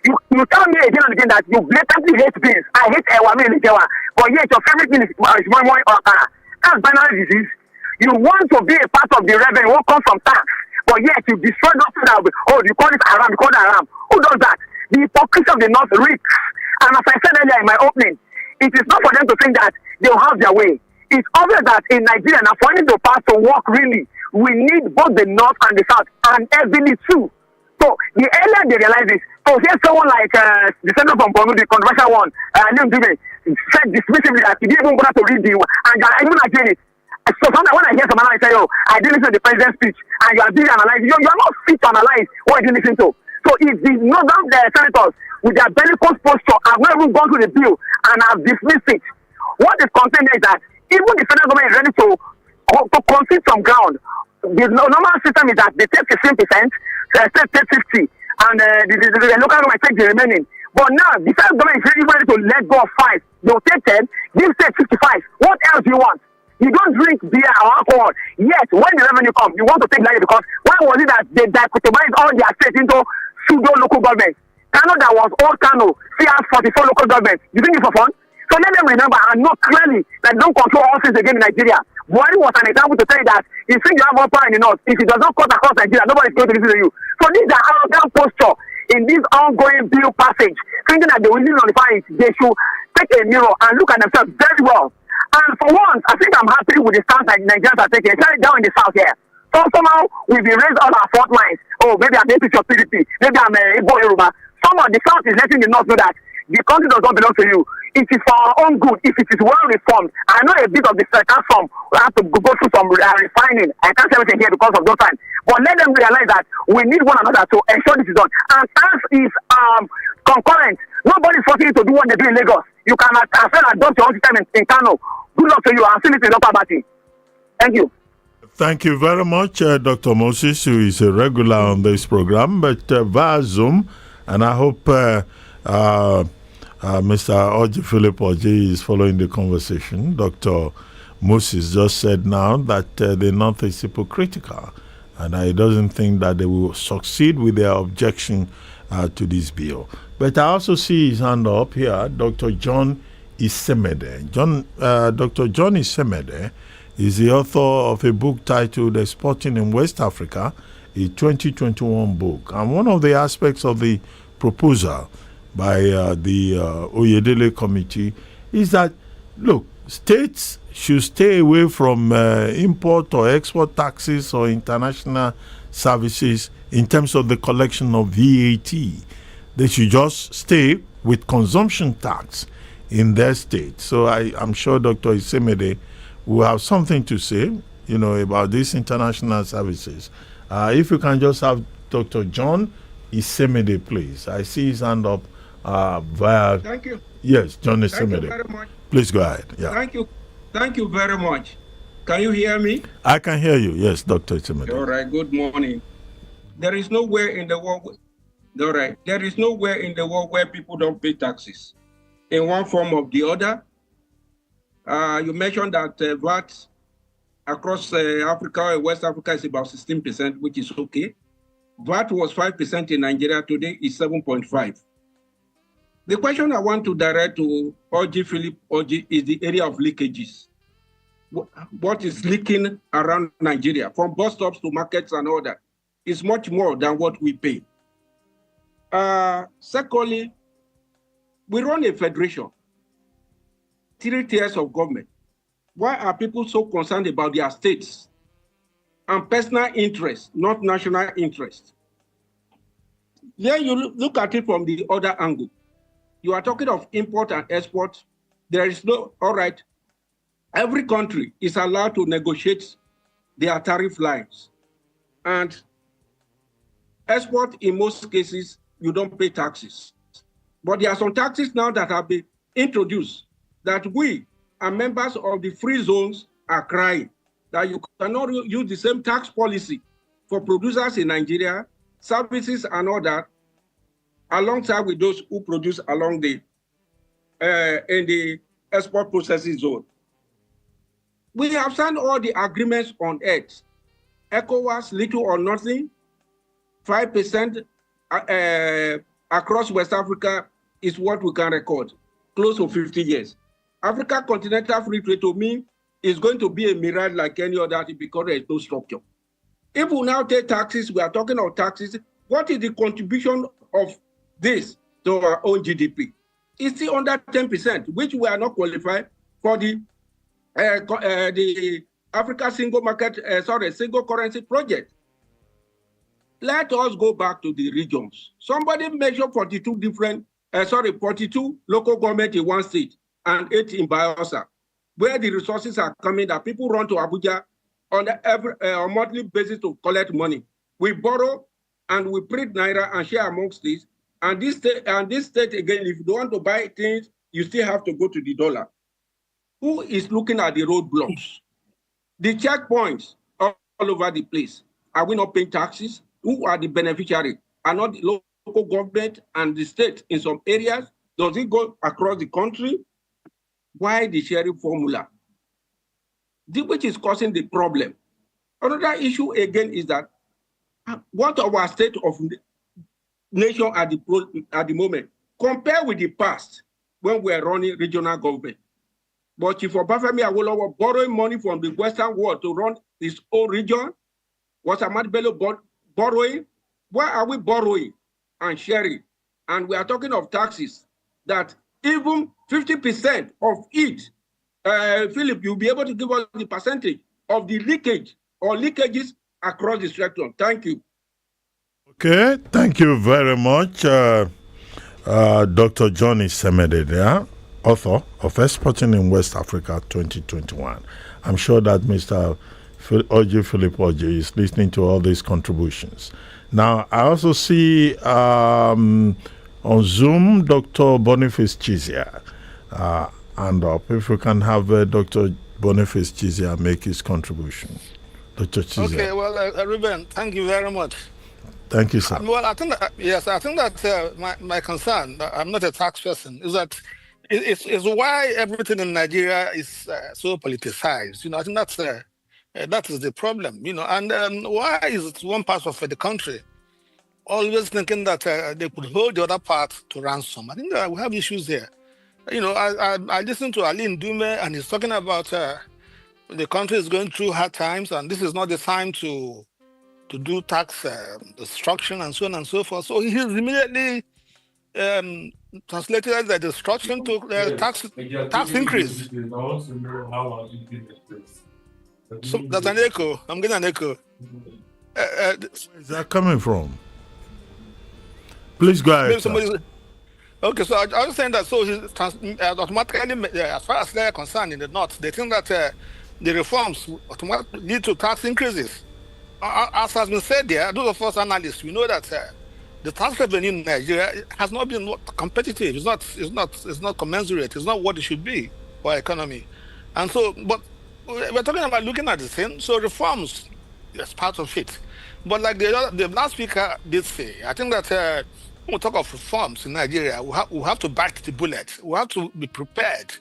You tell me again and again that you blatantly hate beans. I hate but yet your favorite thing is more okara. That's binary disease. You want to be a part of the revenue what comes from tax, but yet you destroy those that you call it haram, you call it haram. Who does that? The hypocrisy of the North reeks. And as I said earlier in my opening, it is not for them to think that they'll have their way. It's obvious that in Nigeria, now for anything to pass to work really, we need both the North and the South, and heavily too. So the earlier they realize this, so here's someone like the senator from Bono, the controversial one, said dismissively that he didn't even bother to read the and even again it. So sometimes when I hear someone say, I didn't listen to the president's speech, and you are doing analyze, you're not fit to analyze what you listen to. So if the northern senators with their bellicose posture have not even gone through the bill and have dismissed it, what is contained is that even the federal government is ready to concede some ground. The normal system is that they take 15%, state take 50%, and the local government take the remaining. But now, the federal government is really ready to let go of 5. They'll take 10, give state 55. What else do you want? You don't drink beer or alcohol. Yes, when the revenue comes, you want to take money because why was it that they dichotomized all their states into pseudo local governments? Kano that was old Kano, still has 44 local governments. You think it's for fun? So let them remember and know clearly that don't control all things again in Nigeria. Buhari was an example to tell you that if you have one power in the north, if it does not cut across Nigeria, nobody is going to listen to you. So these are arrogant posture in this ongoing bill passage, thinking that they will nullify it. They should take a mirror and look at themselves very well. And for once, I think I'm happy with the stance that Nigerians are taking, especially down in the south here. So somehow we've erased all our fault lines. Oh, maybe I'm APC or PDP, maybe I'm Igbo Yoruba. Somehow the south is letting the north know that the country does not belong to you. It is for our own good if it is well reformed. I know a bit of the second form. We have to go through some refining. I can't say everything here because of those times. But let them realize that we need one another to ensure this is done. And tax is concurrent. Nobody is forcing you to do what they do in Lagos. You can as well adopt your own system in Kano. Good luck to you. I'll see you in Dr. Abati. Thank you. Thank you very much, Dr. Moses, who is a regular on this program, but via Zoom. And I hope Mr. Oji Philip Oji is following the conversation. Dr. Moses just said now that the North is hypocritical and he doesn't think that they will succeed with their objection to this bill. But I also see his hand up here, Dr. John Isemede. Dr. John Isemede is the author of a book titled Exporting in West Africa, a 2021 book. And one of the aspects of the proposal by the Oyedele Committee is that, look, states should stay away from import or export taxes or international services in terms of the collection of VAT. They should just stay with consumption tax in their state. So I'm sure Dr. Isemede will have something to say, about these international services. If you can just have Dr. John Isemede, please. I see his hand up via... Thank you. Yes, John Isemede. Thank you very much. Please go ahead. Yeah. Thank you very much. Can you hear me? I can hear you. Yes, Dr. Isemede. All right. Good morning. There is nowhere in the world... All right. There is nowhere in the world where people don't pay taxes in one form or the other. You mentioned that VAT across Africa and West Africa is about 16%, which is okay. VAT was 5% in Nigeria. Today is 7.5%. The question I want to direct to Oji Philip Oji is the area of leakages. What is leaking around Nigeria, from bus stops to markets and all that, is much more than what we pay. Secondly, we run a federation, 3 tiers of government. Why are people so concerned about their states and personal interests, not national interests? Then you look at it from the other angle. You are talking of import and export. There is no, all right, every country is allowed to negotiate their tariff lines. And export, in most cases, you don't pay taxes. But there are some taxes now that have been introduced that we and members of the free zones are crying that you cannot use the same tax policy for producers in Nigeria, services and all that, alongside with those who produce along the in the export processing zone. We have signed all the agreements on earth. ECOWAS, little or nothing, 5% across West Africa is what we can record, close to 50 years. Africa Continental Free Trade, to me, is going to be a mirage like any other because there is no structure. If we now take taxes, we are talking of taxes, what is the contribution of this to our own GDP? It's still under 10%, which we are not qualified for the Africa Single Market, Single Currency Project. Let us go back to the regions. Somebody measured 42 local government in one state and 8 in Bayelsa, where the resources are coming that people run to Abuja on a monthly basis to collect money. We borrow and we print naira and share amongst these. And this state again, if you don't want to buy things, you still have to go to the dollar. Who is looking at the roadblocks? The checkpoints all over the place. Are we not paying taxes? Who are the beneficiaries? and not the local government and the state in some areas? Does it go across the country? Why the sharing formula? Which is causing the problem. Another issue again is that what our state of nation at the moment, compare with the past when we were running regional government. But Chief Obafemi Awolowo borrowing money from the Western world to run his own region, was Ahmad Bello borrowing? Why are we borrowing and sharing? And we are talking of taxes that even 50% of it, Philip, you'll be able to give us the percentage of the leakage or leakages across the spectrum. Thank you. Okay, thank you very much, Dr. Johnny Semede, author of Exporting in West Africa 2021. I'm sure that Mr. Philip Oji is listening to all these contributions. Now, I also see on Zoom Dr. Boniface Chizia. And if we can have Dr. Boniface Chizia make his contribution. Dr. Chizia. Okay, well, Reuben, thank you very much. Thank you, sir. Well, I think that, yes, I think that my concern, I'm not a tax person, is that it's why everything in Nigeria is so politicized. You know, I think that is the problem. You know, and why is it one part of the country always thinking that they could hold the other part to ransom? I think that we have issues here. You know, I listened to Ali Ndume, and he's talking about the country is going through hard times, and this is not the time to do tax destruction and so on and so forth. So he's immediately translated the destruction to tax increase. So that's an echo. I'm getting an echo. Where is that coming from? Please go ahead. Okay, so I was saying that so he's automatically, as far as they're concerned in the North, they think that the reforms automatically lead to tax increases. As has been said there, those of us analysts, we know that the tax revenue in Nigeria has not been competitive. It's not commensurate. It's not what it should be for our economy. And so, but we're talking about looking at the thing. So reforms is part of it. But like the last speaker did say, I think that when we talk of reforms in Nigeria, we have to bite the bullet. We have to be prepared,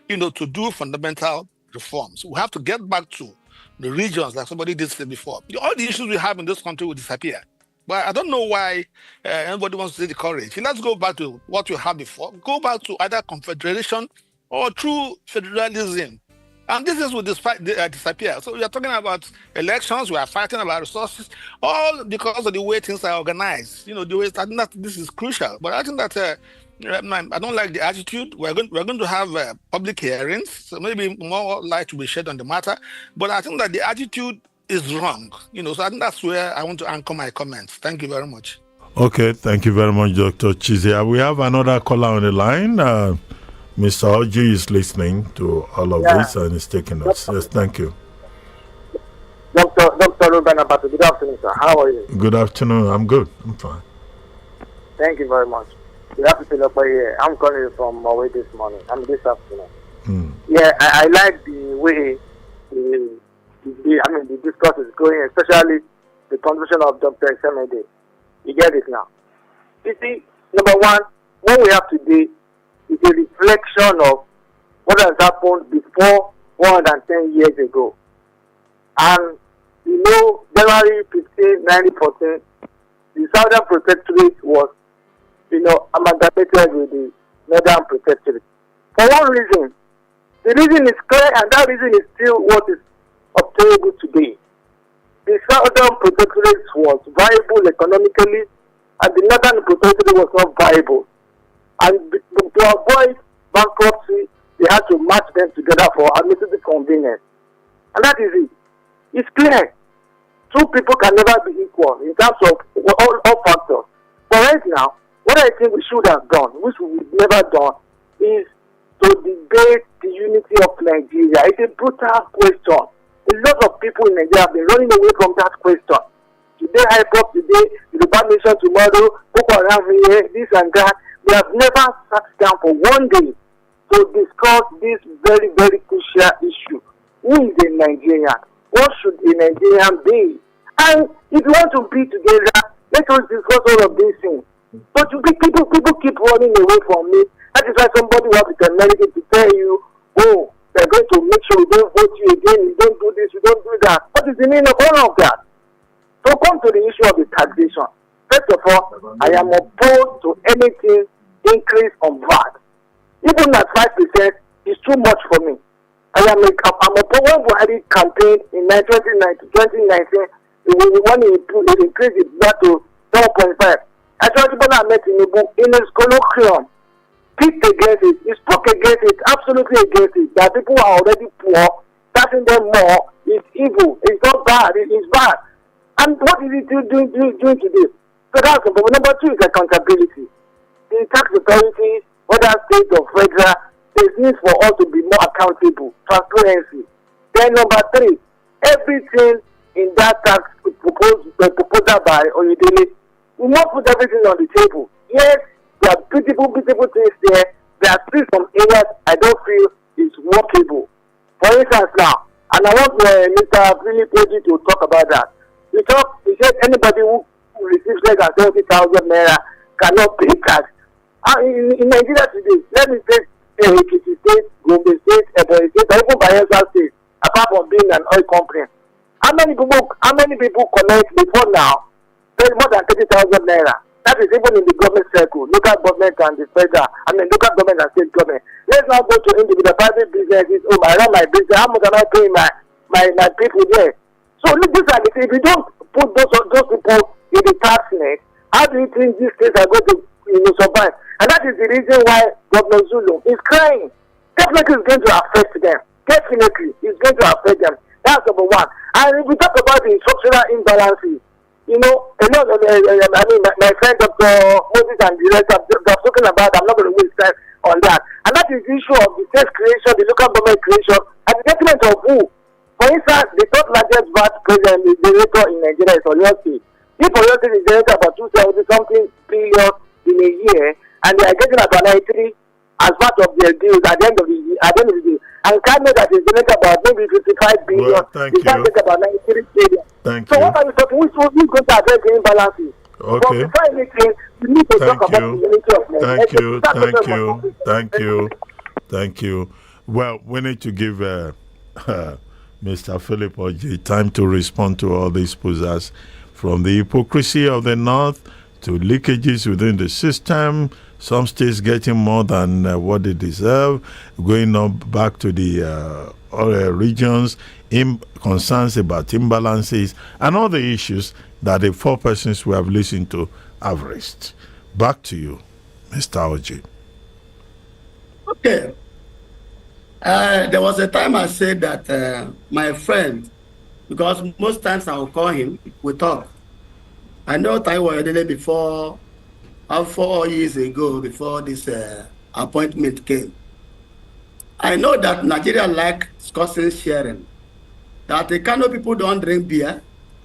you know, to do fundamental reforms. We have to get back to the regions, like somebody did say before. All the issues we have in this country will disappear. But I don't know why anybody wants to take the courage. Let's go back to what we had before. Go back to either confederation or true federalism. And this is will disappear. So we are talking about elections, we are fighting about resources, all because of the way things are organized. You know, the way this is crucial. But I think that I don't like the attitude. We're going to have public hearings, so maybe more light will be shed on the matter. But I think that the attitude is wrong. You know, so I think that's where I want to anchor my comments. Thank you very much. Okay, thank you very much, Dr. Chizia. We have another caller on the line. Mr. Oji is listening to all of this and is taking us. Yes, thank you. Dr. Reuben Abati, good afternoon, sir. How are you? Good afternoon. I'm good. I'm fine. Thank you very much. Good afternoon, here. I'm calling you from Norway this morning. This afternoon. Yeah, I like the way the discourse is going, especially the contribution of Dr. Semede. You get it now. You see, number one, what we have today is a reflection of what has happened before 110 years ago. And you know, January 15, 1914, the Southern Protectorate was, you know, amalgamated with the Northern Protectorate. For one reason, the reason is clear, and that reason is still what is obtainable today. The Southern Protectorate was viable economically, and the Northern Protectorate was not viable. And to avoid bankruptcy, they had to match them together for administrative convenience. And that is it. It's clear. Two people can never be equal in terms of all factors. But right now, what I think we should have done, which we've never done, is to debate the unity of Nigeria. It's a brutal question. A lot of people in Nigeria have been running away from that question. Today, IPOP, today, Yoruba Nation, tomorrow, Boko Haram here, this and that. We have never sat down for one day to discuss this very, very crucial issue. Who is a Nigerian? What should a Nigerian be? And if you want to be together, Let us discuss all of these things. But people keep running away from me. That is why somebody will have the temerity to tell you, oh, they're going to make sure we don't vote you again, we don't do this, we don't do that. What is the meaning of all of that? So come to the issue of the taxation. First of all, I am opposed to anything increase on VAT. Even at 5% is too much for me. I'm opposed when Buhari campaign in 2019, when he increased it VAT to 7.5. Actually, Bola Tinubu in his colloquium picked against it. He spoke against it, absolutely against it. That people are already poor, taxing them more is evil. It's not bad. It's bad. And what is it doing today? So that's number two is accountability. The tax authorities, whether state or federal, there's need for us to be more accountable, transparency. Then number three, everything in that tax proposal by Oyedele, we must put everything on the table. Yes, there are beautiful things there. There are still some areas I don't feel is workable. For instance now, and I want Mr. Philip Oji to talk about that. He said anybody who receives less than 70,000 naira cannot pay tax. In Nigeria today, let me take Ekiti State, Gombe State, Ebonyi State, or even Bayelsa State, apart from being an oil company. How many people collect before now? Pay more than 30,000 naira. That is even in the government circle, local government and the federal, local government and state government. Let's now go to individual private businesses. Oh, I run my business. How much am I paying my people there? So look, these are the things. If you don't put those people in the tax net, how do you think these states are going to survive? And that is the reason why Governor Zulu is crying. Definitely it's going to affect them. Definitely it's going to affect them. That's number one. And if we talk about the structural imbalances, my friend Dr. Moses and the rest have spoken about. I'm not going to waste time on that. And that is the issue of the state creation, the local government creation, and the detriment of who? For instance, the third largest VAT president is generator in Nigeria is Oyo State. If Oyo State is generating about 270-something billion in a year, and they are getting about 93 as part of their deals at the end of the day, and Kano that is generating about maybe 55 billion, well, thank you. About 93 billion. Thank so you. What are we talking? Who's going to address the imbalances? Okay. But before anything, we need to talk about the unity of Nigeria. Thank you. Well, we need to give Mr. Philip Oji time to respond to all these posers, from the hypocrisy of the North to leakages within the system, some states getting more than what they deserve, going up back to the other regions, concerns about imbalances, and all the issues that the four persons we have listened to have raised. Back to you, Mr. Oji. Okay. There was a time I said that my friend, because most times I will call him, we talk. I know Taiwo Edele before, 4 years ago, before this appointment came. I know that Nigeria like discussing sharing. That the Kano people don't drink beer,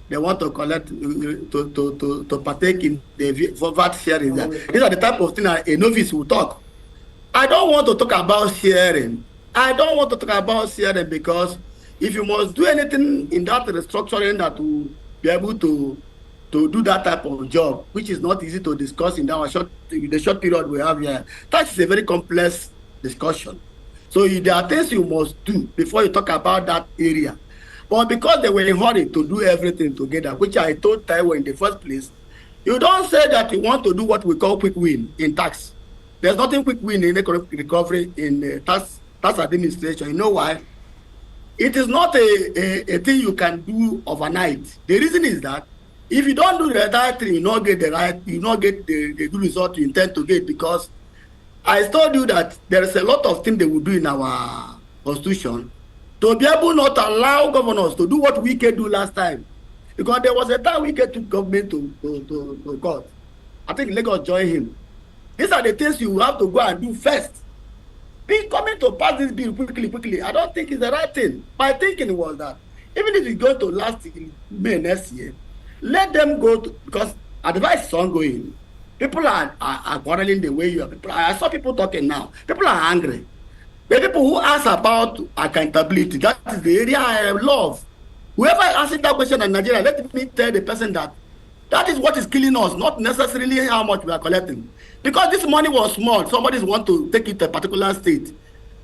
they want to collect, to partake in the VAT sharing. These are the type of things a novice will talk. I don't want to talk about sharing. Because if you must do anything in that restructuring that will be able to do that type of job, which is not easy to discuss in the short period we have here, that is a very complex discussion. So there are things you must do before you talk about that area. But because they were in a hurry to do everything together, which I told Taiwo in the first place, you don't say that you want to do what we call quick win in tax. There's nothing quick win in economic recovery in tax administration. You know why? It is not a thing you can do overnight. The reason is that if you don't do the right thing, you not get the good result you intend to get, because I told you that there is a lot of things they will do in our constitution to be able not to allow governors to do what we can do last time. Because there was a time we get to government to court. I think Lagos joined him. These are the things you have to go and do first. Being coming to pass this bill quickly, I don't think it's the right thing. My thinking was that even if it's going to last in May next year, let them go to, because advice is ongoing. People are quarreling the way you are. I saw people talking now. People are angry. The people who ask about accountability, that is the area I love. Whoever asking that question in Nigeria, let me tell the person that That is what is killing us, not necessarily how much we are collecting. Because this money was small, somebody want to take it to a particular state.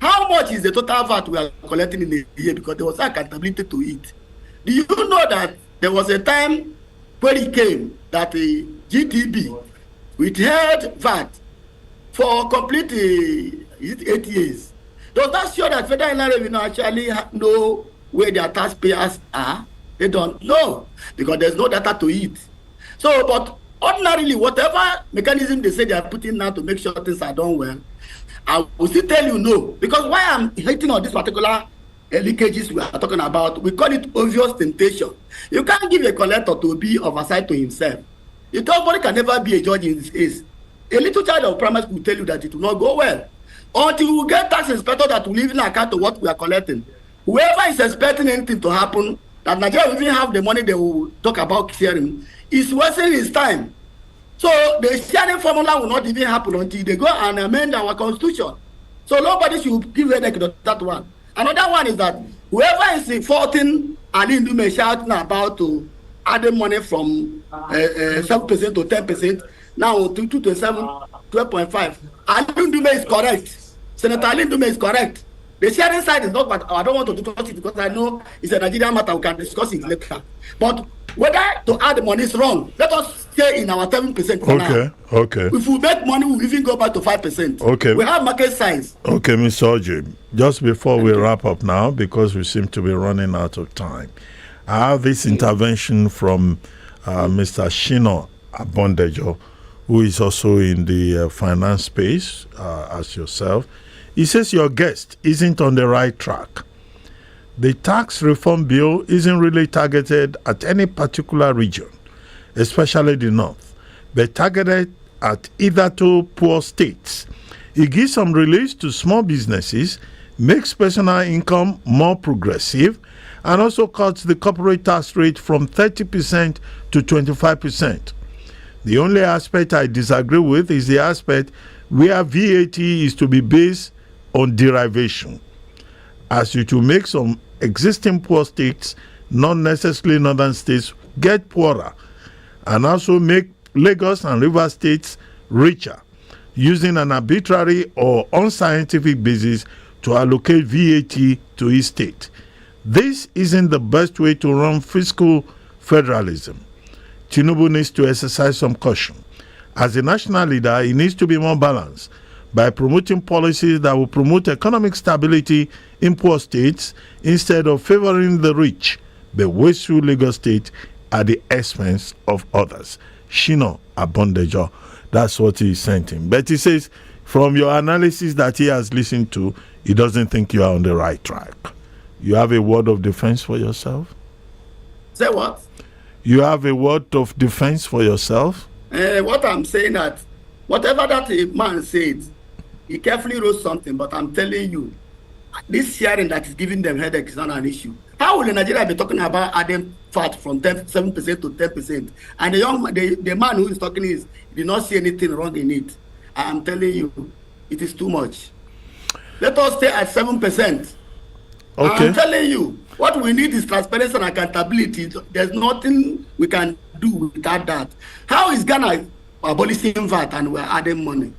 How much is the total VAT we are collecting in a year? Because there was accountability to it. Do you know that there was a time when it came that the GDP withheld VAT for complete 8 years? Does that show that federal revenue actually know where their taxpayers are? They don't know because there's no data to it. So, but ordinarily, whatever mechanism they say they are putting now to make sure things are done well, I will still tell you no. Because why I'm hitting on this particular leakages we are talking about, we call it obvious temptation. You can't give a collector to be oversight to himself. Nobody can never be a judge in this case. A little child of primary school will tell you that it will not go well. Until we get tax inspector that will even account to what we are collecting. Whoever is expecting anything to happen, that Nigeria will even have the money they will talk about sharing, is wasting his time. So the sharing formula will not even happen until they go and amend our constitution. So nobody should give headache to that one. Another one is that whoever is faulting Ali Ndume shouting about to adding money from 7% to 10%, now to 2.7, 12.5. Ali Ndume is correct. Senator Ali Ndume is correct. The sharing side is not, but I don't want to discuss it because I know it's a Nigerian matter. We can discuss it later. But whether to add the money is wrong, let us stay in our 7% for now. Okay. If we make money, we'll even go back to 5%. Okay. We have market size. Okay, Mr. Oji, just before we wrap up now, because we seem to be running out of time, I have this intervention from Mr. Shino Abondejo, who is also in the finance space as yourself. He says your guest isn't on the right track. The tax reform bill isn't really targeted at any particular region, especially the North, but targeted at either two poor states. It gives some relief to small businesses, makes personal income more progressive, and also cuts the corporate tax rate from 30% to 25%. The only aspect I disagree with is the aspect where VAT is to be based on derivation, as it will make some existing poor states, not necessarily northern states, get poorer, and also make Lagos and River states richer, using an arbitrary or unscientific basis to allocate VAT to each state. This isn't the best way to run fiscal federalism. Tinubu needs to exercise some caution. As a national leader, he needs to be more balanced by promoting policies that will promote economic stability in poor states instead of favoring the rich, but wasteful Lagos State at the expense of others. Shino Abondejo, that's what he sent him. But he says, from your analysis that he has listened to, he doesn't think you are on the right track. You have a word of defense for yourself? Say what? You have a word of defense for yourself? What I'm saying that, whatever that a man said, he carefully wrote something, but I'm telling you, this sharing that is giving them headache is not an issue. How will Nigeria be talking about adding fat from 7% to 10%? And the man who is talking did not see anything wrong in it. I'm telling you, it is too much. Let us stay at 7%. Okay. I'm telling you, what we need is transparency and accountability. There's nothing we can do without that. How is Ghana abolishing VAT and we're adding money?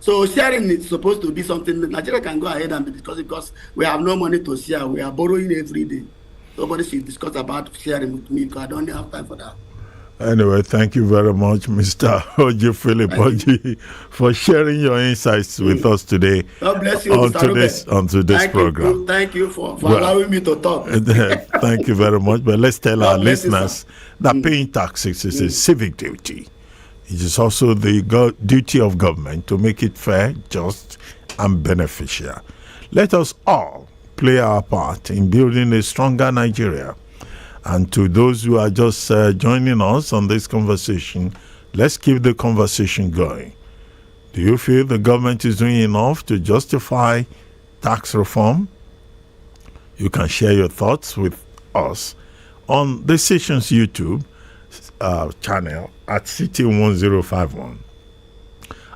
So sharing is supposed to be something that Nigeria can go ahead and discuss because we have no money to share. We are borrowing every day. Nobody should discuss about sharing with me because I don't have time for that. Anyway, thank you very much, Mr. Oji Philip Oji, for sharing your insights with us today. God bless you, on Mr. today's program. Thank you for allowing me to talk. Thank you very much. But let's tell our listeners that paying taxes is a civic duty. It is also the duty of government to make it fair, just, and beneficial. Let us all play our part in building a stronger Nigeria. And to those who are just joining us on this conversation, let's keep the conversation going. Do you feel the government is doing enough to justify tax reform? You can share your thoughts with us on the station's YouTube channel at City1051.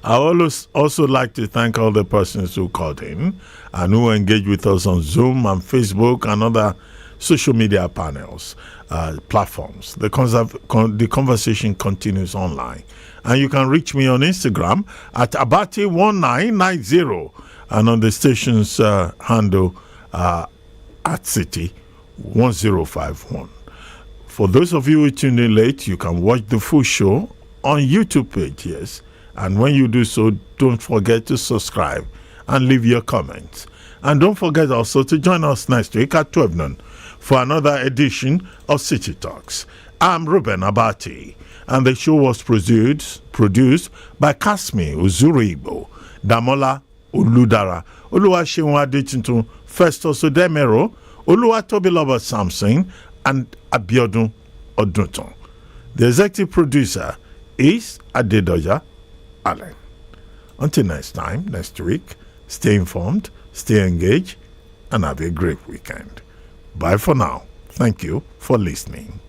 I also like to thank all the persons who called in and who engaged with us on Zoom and Facebook and other social media panels, platforms. The conversation continues online. And you can reach me on Instagram at Abati1990 and on the station's handle at City 1051. For those of you who tuned in late, you can watch the full show on YouTube page, yes. And when you do so, don't forget to subscribe and leave your comments. And don't forget also to join us next week at 12 noon for another edition of City Talks. I'm Reuben Abati, and the show was produced by Kasmi Uzuribo, Damola Uludara, Oluwaseun Adetuntun, Festus Odemero, Oluwatobiloba Samson, and Abiodun Odunton. The executive producer is Adedoja Allen. Until next time, next week, stay informed, stay engaged, and have a great weekend. Bye for now. Thank you for listening.